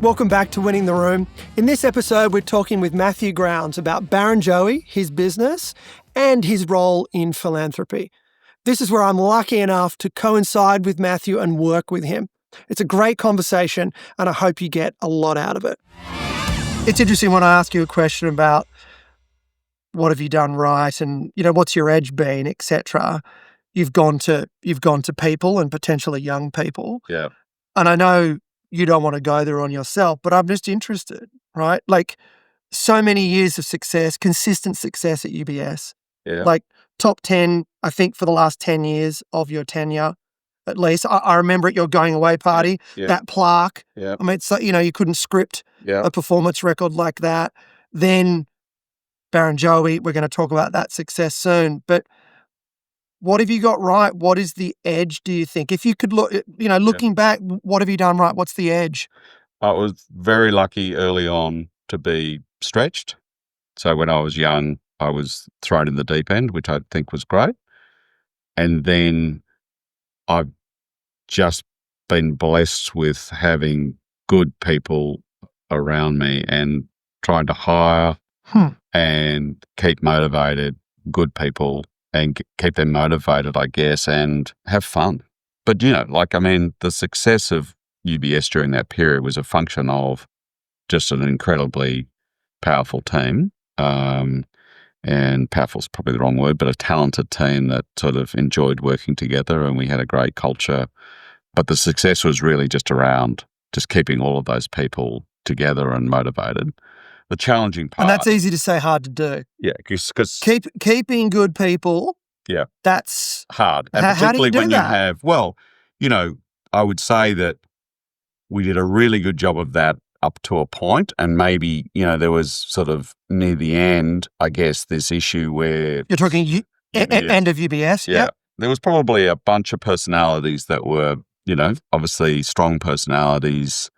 Welcome back to Winning the Room. In this episode, we're talking with Matthew Grounds about Barrenjoey, his business, and his role in philanthropy. This is where I'm lucky enough to coincide with Matthew and work with him. It's a great conversation, and I hope you get a lot out of it. It's interesting when I ask you a question about what have you done right and, what's your edge been, etc. You've gone to people and potentially young people. Yeah. And I know you don't want to go there on yourself, but I'm just interested, right? Like so many years of success, consistent success at UBS, like top 10, I think for the last 10 years of your tenure, at least. I remember at your going away party, that plaque. Yeah. I mean, it's like, you couldn't script a performance record like that. Then Barrenjoey, we're going to talk about that success soon, but what have you got right? What is the edge, do you think? If you could look, looking back, what have you done right? What's the edge? I was very lucky early on to be stretched. So when I was young, I was thrown in the deep end, which I think was great. And then I've just been blessed with having good people around me and trying to hire and keep motivated good people and keep them motivated, I guess, and have fun. But, the success of UBS during that period was a function of just an incredibly powerful team. And powerful is probably the wrong word, but a talented team that sort of enjoyed working together, and we had a great culture. But the success was really just around just keeping all of those people together and motivated. The challenging part. And that's easy to say, hard to do. Yeah, because keeping good people. Yeah, that's hard. And how do you do when that? I would say that we did a really good job of that up to a point, and maybe there was sort of near the end, I guess, this issue where you're talking end of UBS. Yeah, there was probably a bunch of personalities that were, obviously strong personalities,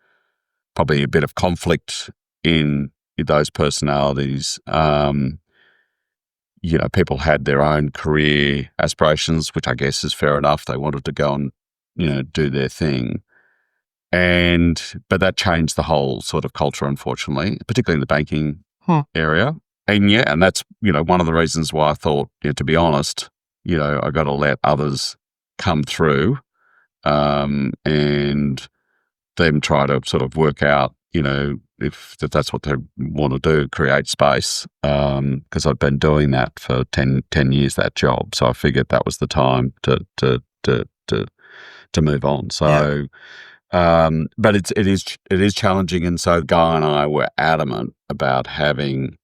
probably a bit of conflict in those personalities. People had their own career aspirations, which I guess is fair enough. They wanted to go and, do their thing. But that changed the whole sort of culture, unfortunately, particularly in the banking area. And that's, one of the reasons why I thought, to be honest, I got to let others come through and them try to sort of work out, if that's what they want to do, create space, because I've been doing that for 10 years, that job. So I figured that was the time to move on. So, but it is challenging. And so Guy and I were adamant about having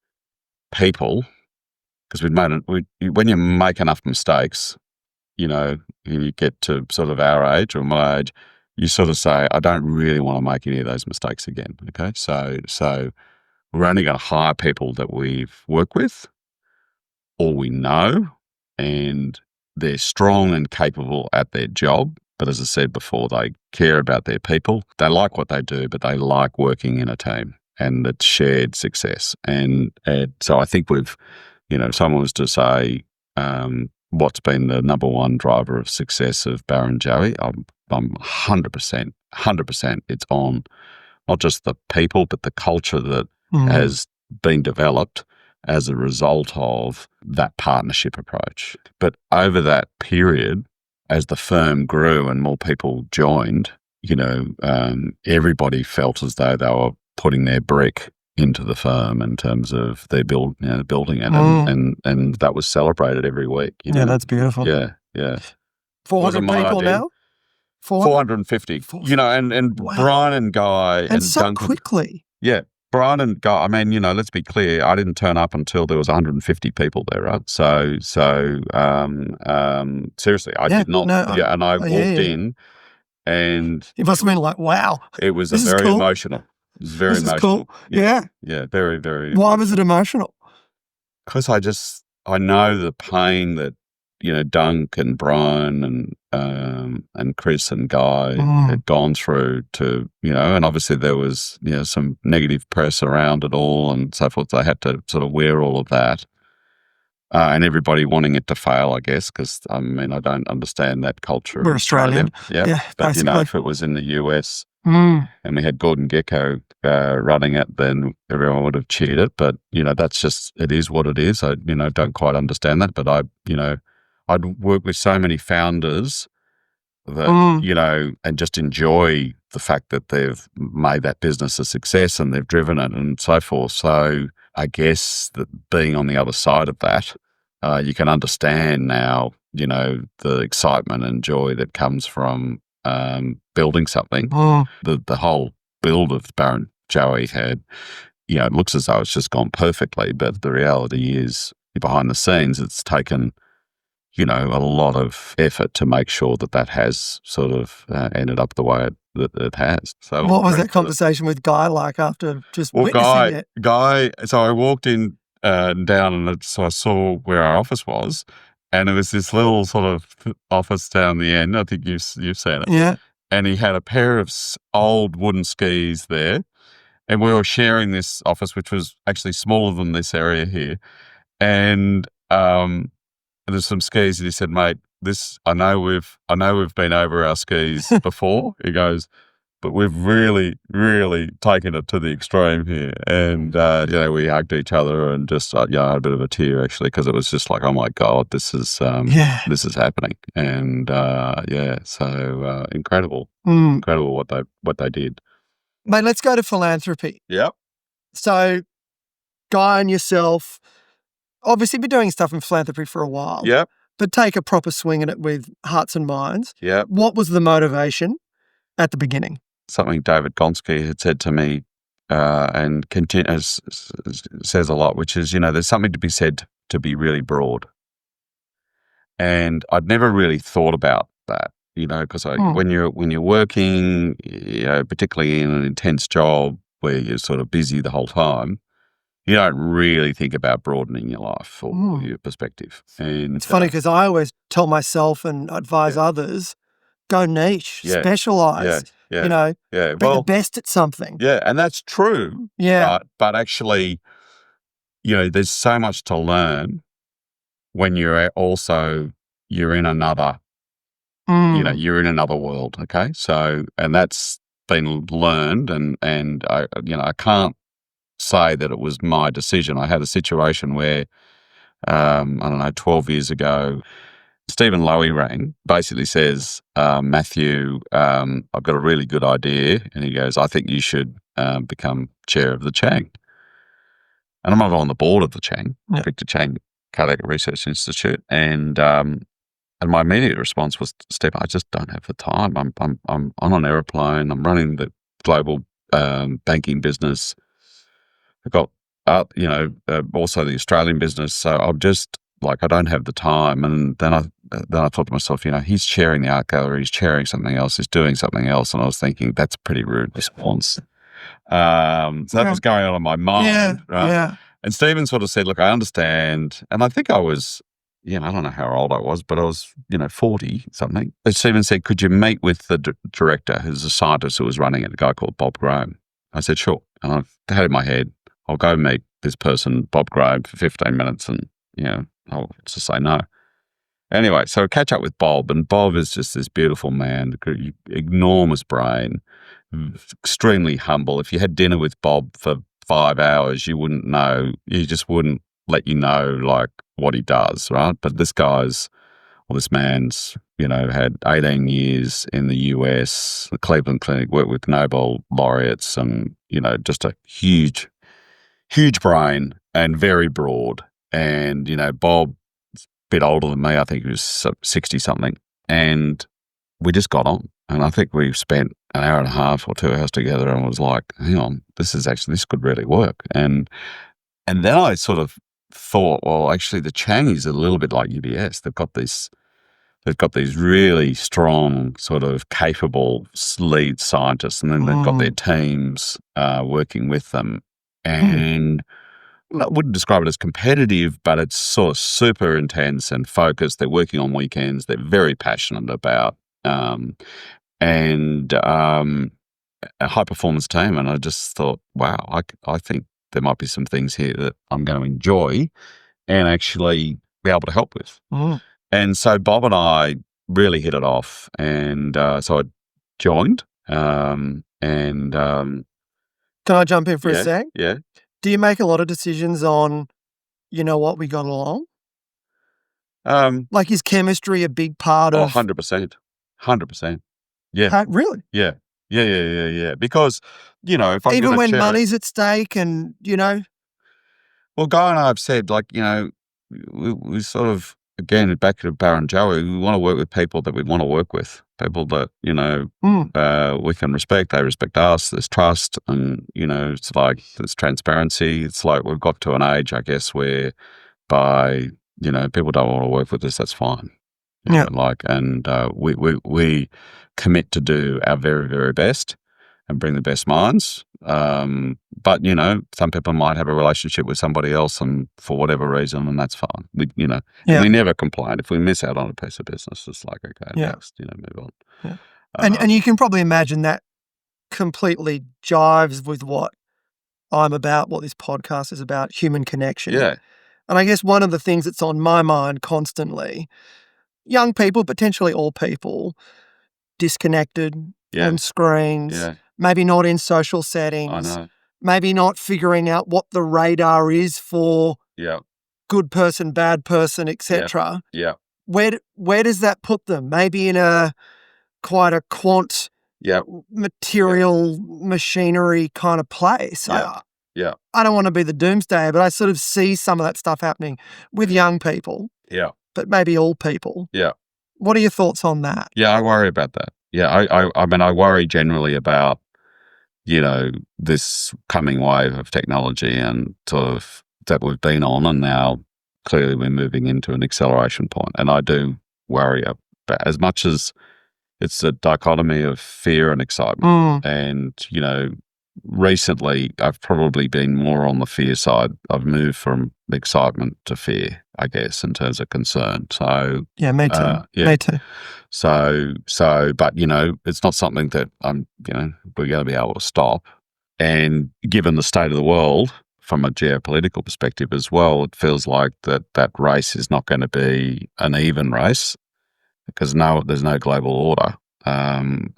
people, because when you make enough mistakes, you get to sort of our age or my age, you sort of say, I don't really want to make any of those mistakes again. Okay. So we're only going to hire people that we've worked with or we know, and they're strong and capable at their job. But as I said before, they care about their people. They like what they do, but they like working in a team and it's shared success. And so I think we've, if someone was to say, what's been the number one driver of success of Barrenjoey, I'm 100%, it's on not just the people, but the culture that has been developed as a result of that partnership approach. But over that period, as the firm grew and more people joined, everybody felt as though they were putting their brick into the firm in terms of their building it, and that was celebrated every week. Yeah, that's beautiful. Yeah. 400 people now? 450. And wow. Brian and Guy and so Duncan, quickly. Yeah. Brian and Guy, let's be clear, I didn't turn up until there was 150 people there, right? So seriously, I did not. And I walked in and it must have been like, wow. It was very cool. Emotional. It was very emotional. Cool. Yeah. Yeah, very, very. Why was it emotional? Because I know the pain that, Dunk and Brian and Chris and Guy had gone through to, and obviously there was, some negative press around it all and so forth. They had to sort of wear all of that. And everybody wanting it to fail, I guess, because, I don't understand that culture. We're Australian. Yeah. But, basically. If it was in the US, Mm. and we had Gordon Gekko running it, then everyone would have cheered it. But, that's just, it is what it is. I, don't quite understand that. But I'd work with so many founders that, and just enjoy the fact that they've made that business a success and they've driven it and so forth. So I guess that being on the other side of that, you can understand now, the excitement and joy that comes from building something. The whole build of Barrenjoey had, it looks as though it's just gone perfectly, but the reality is behind the scenes, it's taken, a lot of effort to make sure that has sort of ended up the way it has. So what was that conversation with Guy like after just witnessing it? Guy, so I walked in down and so I saw where our office was, and it was this little sort of office down the end. I think you've seen it. Yeah. And he had a pair of old wooden skis there, and we were sharing this office, which was actually smaller than this area here. And there's some skis, and he said, "Mate, I know we've been over our skis before." He goes, "But we've really, really taken it to the extreme here." And we hugged each other and just I had a bit of a tear actually, because it was just like, oh my God, this is happening. And so incredible what they did. Mate, let's go to philanthropy. Yep. So, Guy and yourself, obviously been doing stuff in philanthropy for a while. Yep. But take a proper swing at it with hearts and minds. Yep. What was the motivation at the beginning? Something David Gonski had said to me and says a lot, which is, there's something to be said to be really broad. And I'd never really thought about that, because when you're working, particularly in an intense job where you're sort of busy the whole time, you don't really think about broadening your life or your perspective. And it's funny because I always tell myself and advise others, go niche, specialize, be the best at something. Yeah, and that's true. Yeah. But actually, there's so much to learn when you're in another, you're in another world. Okay. So, and that's been learned and I can't say that it was my decision. I had a situation where, 12 years ago, Stephen Lowy rang, basically says, Matthew, I've got a really good idea. And he goes, I think you should become chair of the Chang. And I'm not on the board of the Chang, Victor Chang Cardiac Research Institute. And my immediate response was, Stephen, I just don't have the time. I'm on an aeroplane. I'm running the global banking business. I've got, also the Australian business. So I'm just like, I don't have the time. And then I thought to myself, he's chairing the art gallery, he's chairing something else, he's doing something else. And I was thinking, that's a pretty rude response. So that was going on in my mind. Right? Yeah. And Stephen sort of said, look, I understand. And I think I was, I don't know how old I was, but I was, 40 something. And Stephen said, could you meet with the director, who's a scientist who was running it, a guy called Bob Graham? I said, sure. And I had in my head, I'll go meet this person, Bob Graham, for 15 minutes and, I'll just say no. Anyway, so I catch up with Bob, and Bob is just this beautiful man, enormous brain, extremely humble. If you had dinner with Bob for 5 hours, you wouldn't know, he just wouldn't let you know, like, what he does, right? But this man's, had 18 years in the US, the Cleveland Clinic, worked with Nobel laureates and, just a huge brain and very broad. And, Bob, a bit older than me, I think he was 60-something. And we just got on. And I think we spent an hour and a half or 2 hours together and was like, hang on, this could really work. And then I sort of thought, well, actually the Changies are a little bit like UBS. They've got these really strong, sort of capable lead scientists, and then they've got their teams working with them. And I wouldn't describe it as competitive, but it's sort of super intense and focused. They're working on weekends. They're very passionate about, and a high-performance team. And I just thought, wow, I think there might be some things here that I'm going to enjoy and actually be able to help with. And so Bob and I really hit it off. And so I joined. And Can I jump in for a sec? yeah. Do you make a lot of decisions on, you know what, we got along? Like, is chemistry a big part of... 100%. 100%. Yeah. Really? Yeah. Yeah. Because, if I'm Even going to when share it. money's at stake and, Well, Guy and I have said, like, we sort of, again, back to Barrenjoey, we want to work with people that we want to work with, people that, we can respect, they respect us, there's trust, and, it's like there's transparency. It's like we've got to an age, I guess, where people don't want to work with us, that's fine. Yeah. We commit to do our very, very best and bring the best minds. But, some people might have a relationship with somebody else and for whatever reason, and that's fine. And we never complain. If we miss out on a piece of business, it's like, okay, next, move on. Yeah. And you can probably imagine that completely jives with what I'm about, what this podcast is about, human connection. Yeah. And I guess one of the things that's on my mind constantly, young people, potentially all people, disconnected on screens, maybe not in social settings, maybe not figuring out what the radar is for good person, bad person, etc. Yeah. Where does that put them? Maybe in a quite a quant material machinery kind of place. I don't want to be the doomsdayer, but I sort of see some of that stuff happening with young people. Yeah. But maybe all people. Yeah. What are your thoughts on that? Yeah, I worry about that. Yeah, I mean, I worry generally about, this coming wave of technology and sort of that we've been on, and now clearly we're moving into an acceleration point. And I do worry about, as much as it's a dichotomy of fear and excitement. And, recently I've probably been more on the fear side. I've moved from excitement to fear, I guess, in terms of concern. So yeah, me too. Me too. So, but it's not something that we're going to be able to stop. And given the state of the world from a geopolitical perspective as well, it feels like that race is not going to be an even race because there's no global order. And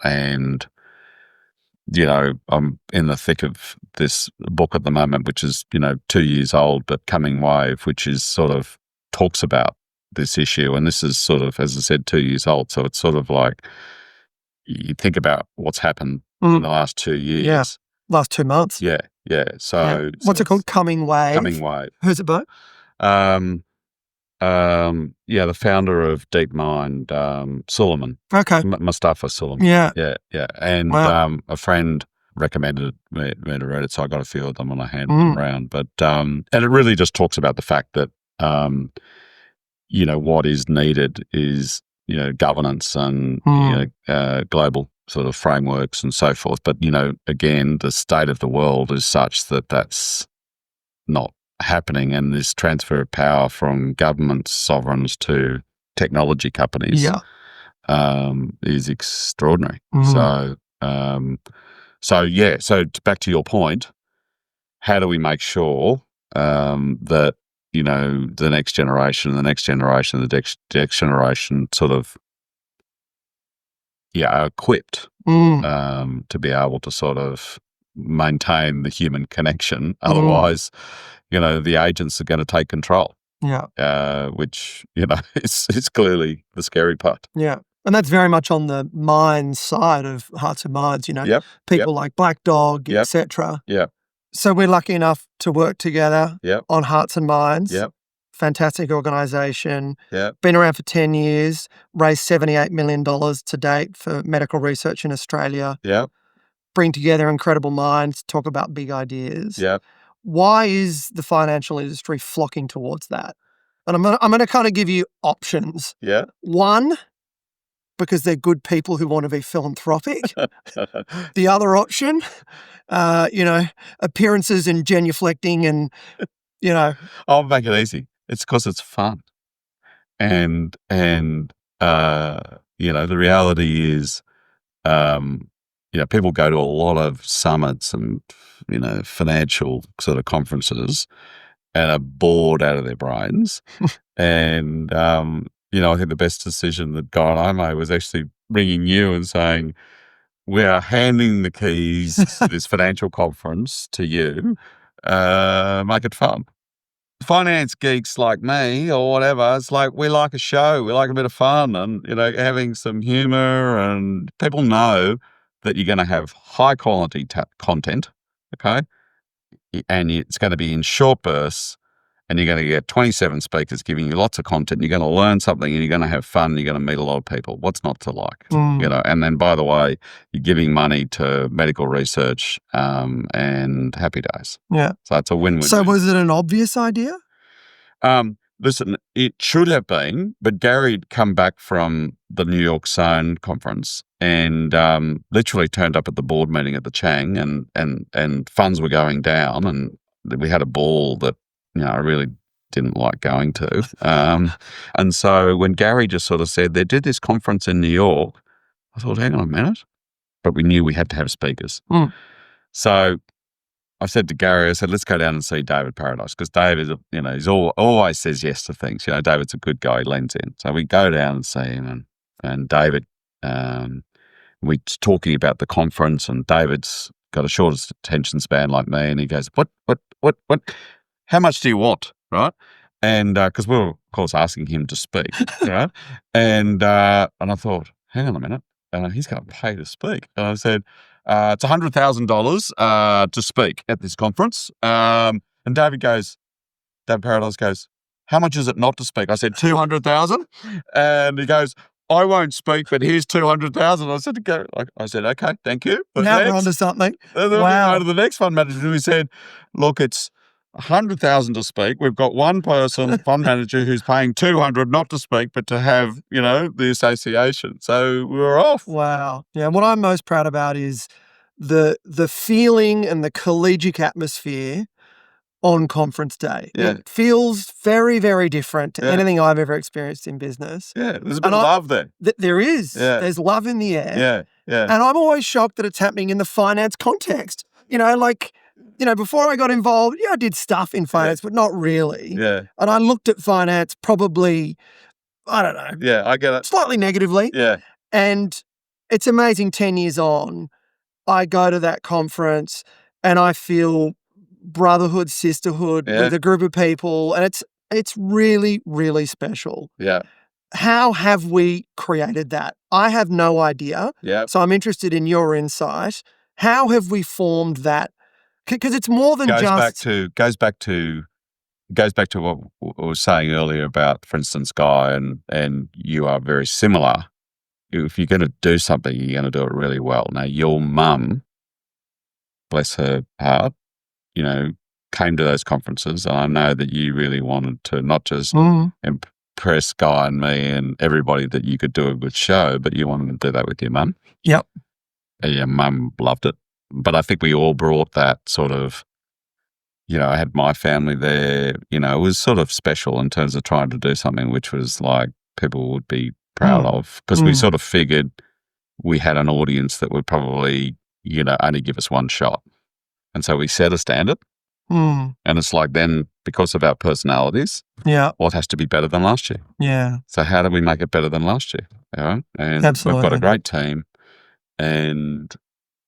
I'm in the thick of this book at the moment, which is, 2 years old, but Coming Wave, which is sort of talks about this issue. And this is sort of, as I said, 2 years old. So it's sort of like you think about what's happened in the last 2 years. Yeah. Last 2 months. Yeah. So what's it called? Coming Wave. Coming Wave. Who's it by? The founder of DeepMind, Suleiman. Okay. Mustafa Suleiman. Yeah. And a friend recommended me to read it, so I got a few of them and I handed them around. But and it really just talks about the fact that what is needed is governance and global sort of frameworks and so forth. But again, the state of the world is such that that's not happening, and this transfer of power from governments, sovereigns to technology companies is extraordinary. So back to your point, how do we make sure that the next generation, the next generation sort of are equipped to be able to sort of maintain the human connection. Otherwise, the agents are going to take control. Yeah. Which, is clearly the scary part. Yeah. And that's very much on the mind side of Hearts and Minds, people like Black Dog, etc. Yeah. So we're lucky enough to work together Yep. on Hearts and Minds. Yep. Fantastic organisation. Yep. Been around for 10 years, raised $78 million to date for medical research in Australia. Yep. Bring together incredible minds, talk about big ideas. Yep. Why is the financial industry flocking towards that? And I'm going to kind of give you options. Yeah. One, because they're good people who want to be philanthropic. The other option, appearances and genuflecting and, I'll make it easy. It's because it's fun. And the reality is, people go to a lot of summits and, financial sort of conferences and are bored out of their brains. And, I think the best decision that Guy and I made was actually ringing you and saying, we're handing the keys to this financial conference to you. Make it fun. Finance geeks like me or whatever, it's like we like a show. We like a bit of fun and, having some humor, and people know that you're going to have high quality content, okay? And it's going to be in short bursts, and you're going to get 27 speakers giving you lots of content. You're going to learn something, and you're going to have fun. You're going to meet a lot of people. What's not to like? And then, by the way, you're giving money to medical research and happy days. Yeah. So it's a win-win. So was it an obvious idea? Listen, it should have been, but Gary'd come back from the New York Zone conference and literally turned up at the board meeting at the Chang, and funds were going down, and we had a ball that I really didn't like going to. And so when Gary just sort of said they did this conference in New York, I thought, hang on a minute, but we knew we had to have speakers. So I said to Gary, I said, let's go down and see David Paradise, because David, he's always says yes to things. David's a good guy, he leans in. So we go down and see him, and David, we're talking about the conference, and David's got a shorter attention span like me, and he goes, what, how much do you want, right? And because we were, of course, asking him to speak, right? And I thought, hang on a minute, he's going to pay to speak. And I said, it's $100,000 to speak at this conference. And David Paradise goes, how much is it not to speak? I said, 200,000. And he goes, I won't speak, but here's 200,000. I said, okay, thank you. But now we're on to something. Then we go to the next fund manager, and we said, look, it's 100,000 to speak. We've got one person, fund manager, who's paying 200 not to speak, but to have, the association. So we were off. Wow. Yeah. What I'm most proud about is the feeling and the collegiate atmosphere on conference day. Yeah. It feels very, very different to anything I've ever experienced in business. Yeah. There's a bit of love there. There is. Yeah. There's love in the air. Yeah. Yeah. And I'm always shocked that it's happening in the finance context. Before I got involved, I did stuff in finance, but not really. Yeah. And I looked at finance probably, I don't know. Yeah, I get it. Slightly negatively. Yeah. And it's amazing, 10 years on, I go to that conference and I feel brotherhood, sisterhood with a group of people. And it's really, really special. Yeah. How have we created that? I have no idea. Yeah. So I'm interested in your insight. How have we formed that? Because it's more than goes back to what I was saying earlier about, for instance, Guy and you are very similar. If you're going to do something, you're going to do it really well. Now, your mum, bless her heart, came to those conferences, and I know that you really wanted to not just impress Guy and me and everybody that you could do a good show, but you wanted to do that with your mum. Yep. And your mum loved it. But I think we all brought that sort of, I had my family there, it was sort of special in terms of trying to do something which was like people would be proud of, because we sort of figured we had an audience that would probably, only give us one shot. And so we set a standard. And it's like, then because of our personalities, what has to be better than last year? Yeah. So how do we make it better than last year? And absolutely. We've got a great team, and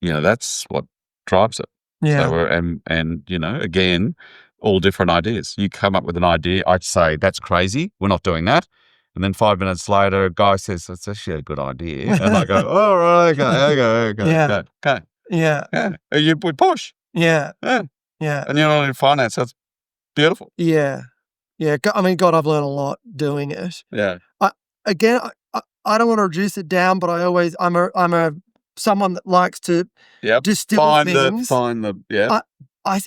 that's what drives it. Yeah. So again, all different ideas. You come up with an idea, I'd say, that's crazy, we're not doing that. And then 5 minutes later, a guy says, that's actually a good idea. And I go, all right, okay. Yeah. We push. Yeah. Yeah. Yeah. And you're not in finance, that's beautiful. Yeah. Yeah. I mean, God, I've learned a lot doing it. Yeah. I don't want to reduce it down, but I'm a someone that likes to distill things. I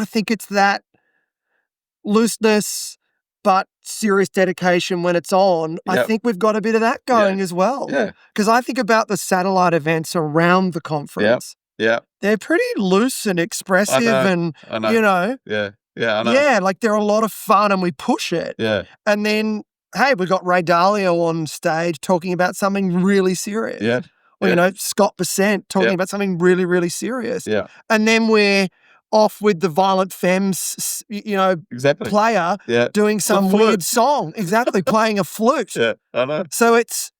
think it's that looseness but serious dedication when it's on. I think we've got a bit of that going as well. Yeah. Because I think about the satellite events around the conference. Yeah. They're pretty loose and expressive and, I know. Yeah, I know. Yeah, like they're a lot of fun and we push it. Yeah. And then, hey, we got Ray Dalio on stage talking about something really serious. Yeah. Or, Scott Besant talking about something really, really serious. Yeah. And then we're off with the Violent Femmes, player doing some weird song. Exactly, playing a flute. Yeah, I know. So it's,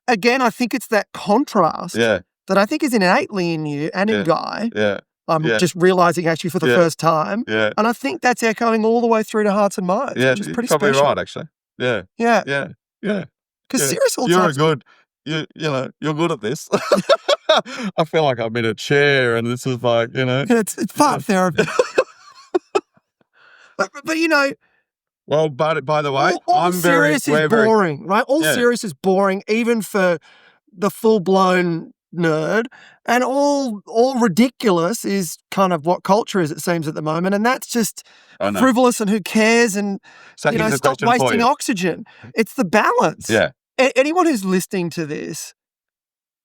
again, I think it's that contrast. Yeah. that I think is innately in you and in Yeah. Guy. Yeah. I'm Yeah. just realising actually for the Yeah. first time. Yeah. And I think that's echoing all the way through to Hearts and Minds, Yeah. which is You're pretty probably special. right, actually. Yeah. Yeah. Yeah. Yeah. Because Yeah. seriously, You're you're good at this. I feel like I'm in a chair and this is like, it's fart therapy. But you know, Well, but by the way, all serious is boring, right? All Yeah. serious is boring, even for the full-blown nerd, and all ridiculous is kind of what culture is, it seems, at the moment, and that's just frivolous and who cares, and So here's a stop question for wasting you. oxygen. It's the balance. Yeah. Anyone who's listening to this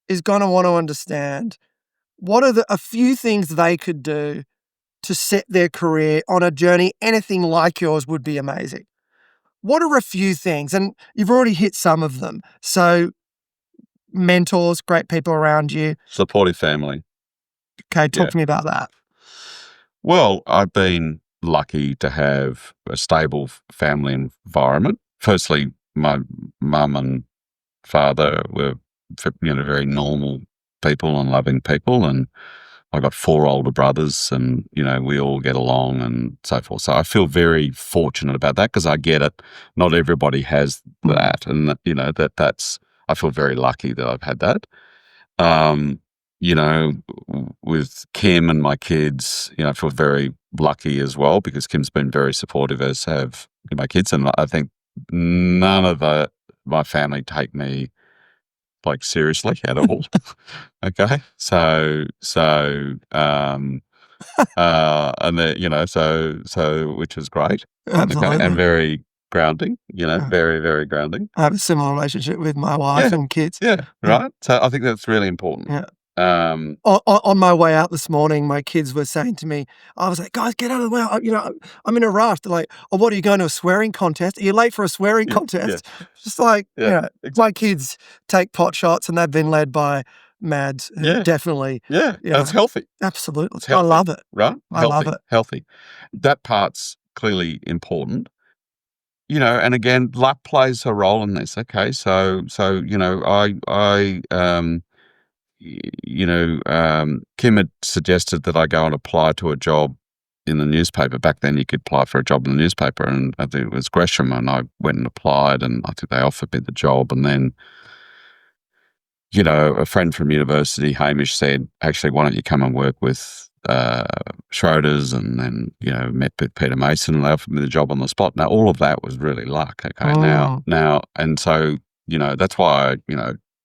is going to want to understand what are a few things they could do to set their career on a journey. Anything like yours would be amazing. What are a few things? And you've already hit some of them. So mentors, great people around you. Supportive family. Okay, talk to me about that. Well, I've been lucky to have a stable family environment. Firstly, my mum and father were, very normal people and loving people. And I've got 4 older brothers and, we all get along and so forth. So I feel very fortunate about that because I get it. Not everybody has that. And, I feel very lucky that I've had that. With Kim and my kids, I feel very lucky as well because Kim's been very supportive, as have my kids. And I think none of my family take me like seriously at all. Okay. And which is great. Absolutely. Okay? And very grounding, very, very grounding. I have a similar relationship with my wife and kids. Yeah. Right. So I think that's really important. Yeah. Um, On my way out this morning, my kids were saying to me, I was like, guys, get out of the way. I'm in a rush. They're like, oh, what, are you going to a swearing contest? Are you late for a swearing contest? Just like, my kids take pot shots and they've been led by Mads, who definitely. Yeah. That's healthy. Absolutely. It's healthy, I love it. Right? I love it. Healthy. That part's clearly important. And again, luck plays a role in this. Okay. So, Kim had suggested that I go and apply to a job in the newspaper. Back then you could apply for a job in the newspaper, and I think it was Gresham, and I went and applied, and I think they offered me the job. And then, a friend from university, Hamish, said, actually, why don't you come and work with Schroders? And then, met Peter Mason, and they offered me the job on the spot. Now, all of that was really luck. Okay. Now, and so, that's why,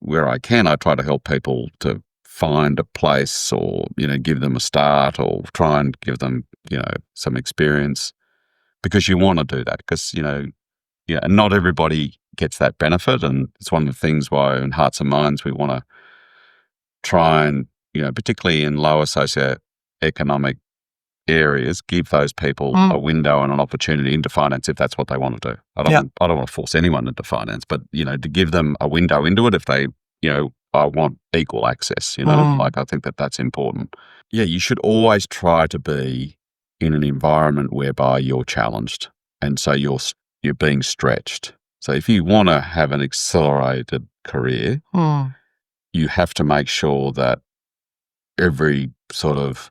where I can, I try to help people to find a place or, give them a start or try and give them, some experience, because you want to do that because, not everybody gets that benefit. And it's one of the things why in Hearts and Minds, we want to try and, particularly in lower socioeconomic areas, give those people a window and an opportunity into finance if that's what they want to do. I don't want to force anyone into finance, but, to give them a window into it if they, I want equal access, like I think that's important. Yeah, you should always try to be in an environment whereby you're challenged. And so you're being stretched. So if you want to have an accelerated career, you have to make sure that every sort of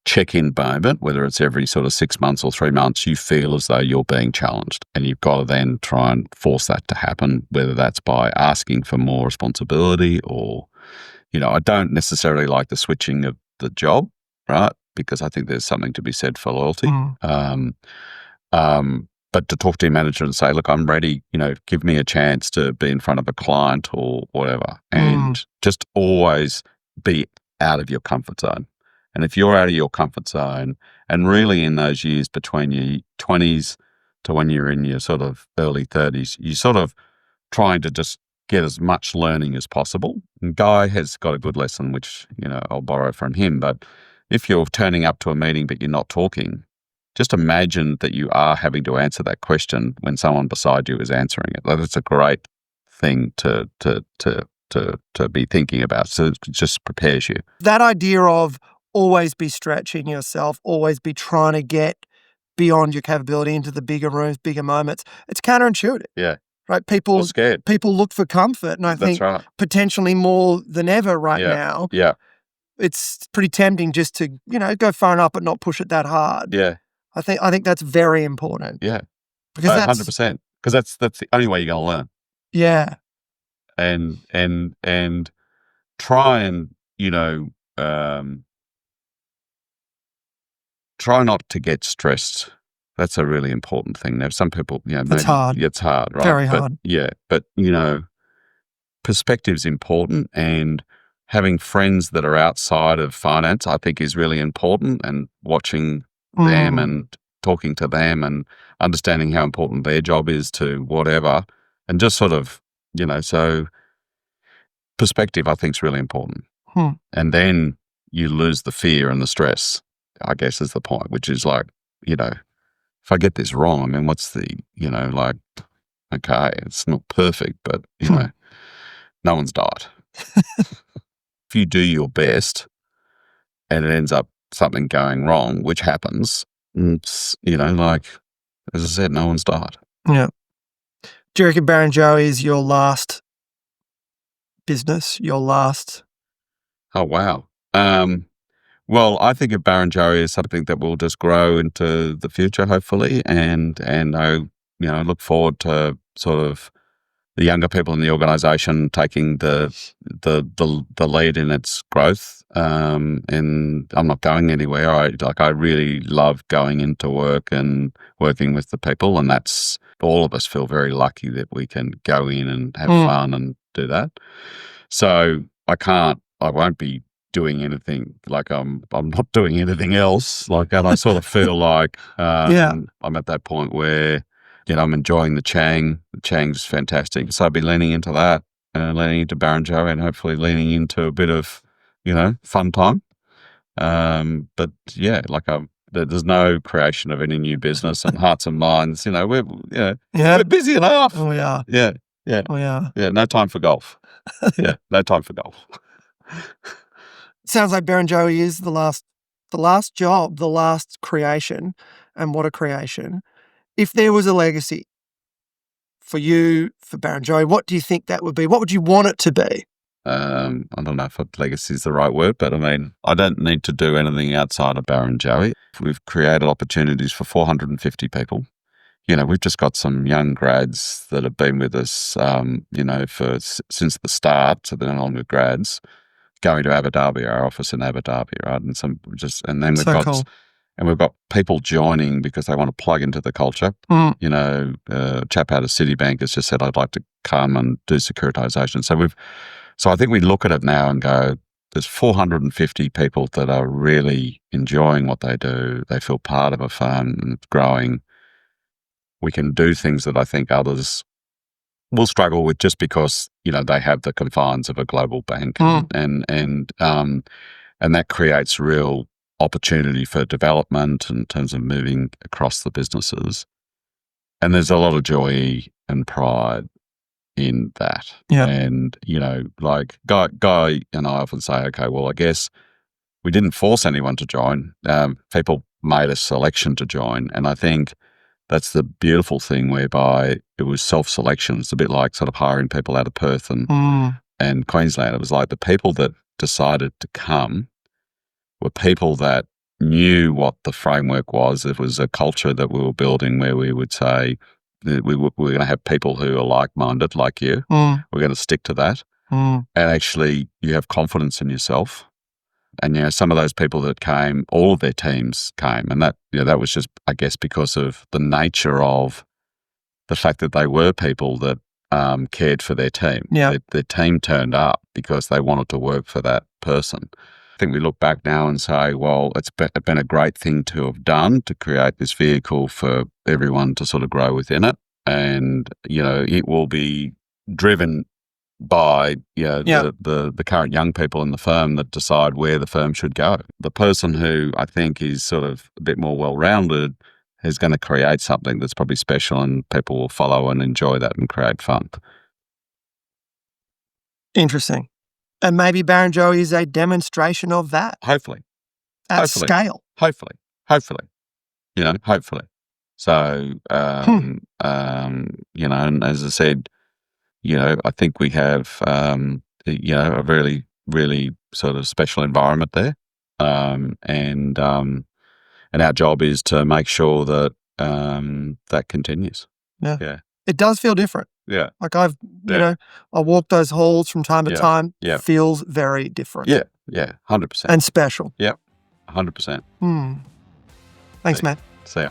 check-in moment, whether it's every sort of 6 months or 3 months, you feel as though you're being challenged. And you've got to then try and force that to happen, whether that's by asking for more responsibility or, I don't necessarily like the switching of the job, right? Because I think there's something to be said for loyalty. But to talk to your manager and say, look, I'm ready, give me a chance to be in front of a client or whatever. And just always be out of your comfort zone. And if you're out of your comfort zone, and really in those years between your 20s to when you're in your sort of early 30s, you're sort of trying to just get as much learning as possible. And Guy has got a good lesson, which, I'll borrow from him. But if you're turning up to a meeting but you're not talking, just imagine that you are having to answer that question when someone beside you is answering it. That's a great thing to be thinking about. So it just prepares you. That idea of always be stretching yourself, always be trying to get beyond your capability into the bigger rooms, bigger moments, it's counterintuitive. Yeah. right? Or scared. People look for comfort, and I That's think right. potentially more than ever right now, Yeah. it's pretty tempting just to, go phone up but not push it that hard. Yeah. I think that's very important. Yeah. Because that's 100%. Because that's the only way you're going to learn. Yeah. And try and, try not to get stressed. That's a really important thing. Now, some people, It's hard. It's hard, right? Very hard. But perspective's important, and having friends that are outside of finance, I think, is really important, and watching them and talking to them and understanding how important their job is to whatever, and just sort of, so perspective, I think, is really important. And then you lose the fear and the stress, I guess, is the point, which is like, if I get this wrong, I mean, what's the, okay, it's not perfect, but, no one's died. If you do your best and it ends up something going wrong, which happens, it's, as I said, no one's died. Yeah. Do you reckon Barrenjoey is your last business, your last? Oh, wow. Well, I think of Barrenjoey as something that will just grow into the future, hopefully, and I, look forward to sort of the younger people in the organisation taking the lead in its growth. And I'm not going anywhere. I really love going into work and working with the people, and that's, all of us feel very lucky that we can go in and have fun and do that. So I won't be doing anything, like I'm not doing anything else, like, and I sort of feel like I'm at that point where I'm enjoying the Chang. The Chang's fantastic, so I'll be leaning into that, leaning into Barrenjoey, and hopefully leaning into a bit of fun time. But yeah, like there's no creation of any new business, and hearts and minds, we're busy enough. Oh, we are. Yeah. Oh, yeah. Yeah, no time for golf. Yeah, no time for golf. Sounds like Barrenjoey is the last job, the last creation, and what a creation. If there was a legacy for you, for Barrenjoey, what do you think that would be? What would you want it to be? I don't know if legacy is the right word, but I mean, I don't need to do anything outside of Barrenjoey. We've created opportunities for 450 people. We've just got some young grads that have been with us, since the start, so they're no longer grads, going to Abu Dhabi, our office in Abu Dhabi, right? And then we've got people joining because they want to plug into the culture. A chap out of Citibank has just said, I'd like to come and do securitization. So I think we look at it now and go, there's 450 people that are really enjoying what they do. They feel part of a firm and it's growing. We can do things that I think others will struggle with just because, they have the confines of a global bank, and that creates real opportunity for development in terms of moving across the businesses. And there's a lot of joy and pride in that. Yeah. And, like Guy and I often say, okay, well, I guess we didn't force anyone to join. People made a selection to join. And I think that's the beautiful thing, whereby it was self-selection. It's a bit like sort of hiring people out of Perth and Queensland. It was like the people that decided to come were people that knew what the framework was. It was a culture that we were building where we would say that we're going to have people who are like-minded, like you. We're going to stick to that. And actually, you have confidence in yourself. And, some of those people that came, all of their teams came. And that, that was just, I guess, because of the nature of the fact that they were people that cared for their team. Yeah. Their team turned up because they wanted to work for that person. I think we look back now and say, well, it's been a great thing to have done to create this vehicle for everyone to sort of grow within it. And, it will be driven by the current young people in the firm that decide where the firm should go. The person who I think is sort of a bit more well-rounded is going to create something that's probably special, and people will follow and enjoy that and create fun. Interesting. And maybe Barrenjoey is a demonstration of that. Hopefully. At scale. Hopefully. Hopefully. So, and as I said, I think we have, a really, really sort of special environment there. And our job is to make sure that that continues. Yeah. Yeah. It does feel different. Yeah. Like I walk those halls from time to time. Yeah. Feels very different. Yeah. Yeah. 100%. And special. Yep. 100%. Thanks, Matt. See ya.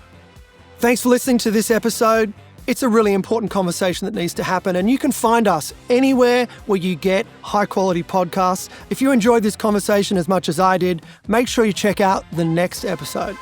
Thanks for listening to this episode. It's a really important conversation that needs to happen, and you can find us anywhere where you get high-quality podcasts. If you enjoyed this conversation as much as I did, make sure you check out the next episode.